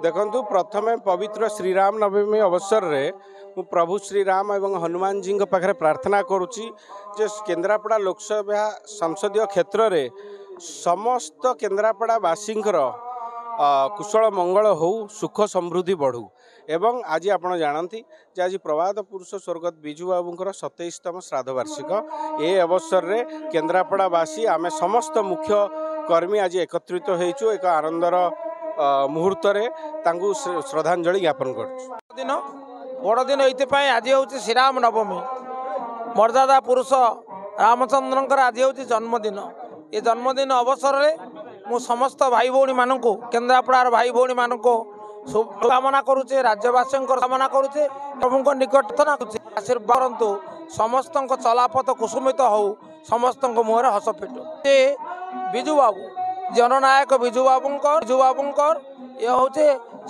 देखु प्रथमे पवित्र श्रीराम नवमी अवसर रे प्रभु श्रीराम एवं हनुमान जी पाखे प्रार्थना करुच्ची जे केन्द्रापड़ा लोकसभा संसदीय क्षेत्र में समस्त केन्द्रापड़ावासी कुशल मंगल हो सुख समृद्धि बढ़ू एवं आज आप जानती जे आज प्रभात पुरुष स्वर्गत बिजु बाबूंकर 27तम श्राद्ध वार्षिक ए अवसर रे केन्द्रापड़ावासी आमे समस्त मुख्य कर्मी आज एकत्रित होइछु एक आनंदर मुहूर्त श्रद्धांजलि ज्ञापन कर बड़ दिन ये आज हूँ श्रीराम नवमी मर्यादा पुरुष रामचंद्र आज हूँ जन्मदिन ये जन्मदिन अवसर में मु समस्त भाई भौणी मानू केन्द्रापड़ार भाई भौणी मानू शुभकामना करुचे राज्यवासी कामना करुचे प्रभु निकट आशीर्वाद करतु समस्त चलापथ कुसुमित हो समस्त मुहर हस फिटू बिजु बाबू जननायक बिजु बाबूंकर ये हूँ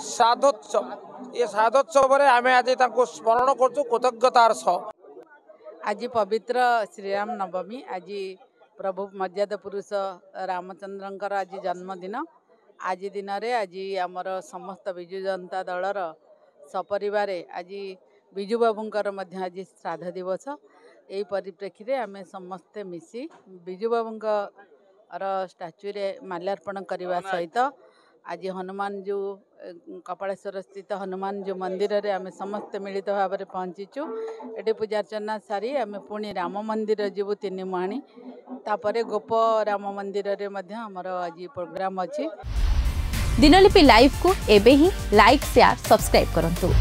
श्राद्धोत्सव ये श्राद्धोत्सव आम आज स्मरण कर कृतज्ञतार सह आज पवित्र श्रीराम नवमी आज प्रभु मर्यादा पुरुष रामचंद्रंकर आज जन्मदिन आज दिन रे आज आमर समस्त बिजु जनता दलर सपरिवार आज बिजु बाबूंकर आज श्राद्ध दिवस यही परिप्रेक्षी रे आमे समस्ते मिसी बिजु बाबूंकर स्टाच्यू रे माल्यार्पण करने सहित आज हनुमान जो कपालेश्वर स्थित हनुमान जो मंदिर रे आमे समस्ते मिलित भाव में पहुँचीचु ये पूजार्चना सारी आम पुणी राम मंदिर जीवु 3 मुहाणी तापरे गोप राम मंदिर रे मध्य हमर आज प्रोग्राम अछि। दिनलिपि लाइव को एबे ही लाइक शेयर सब्सक्राइब करंतु।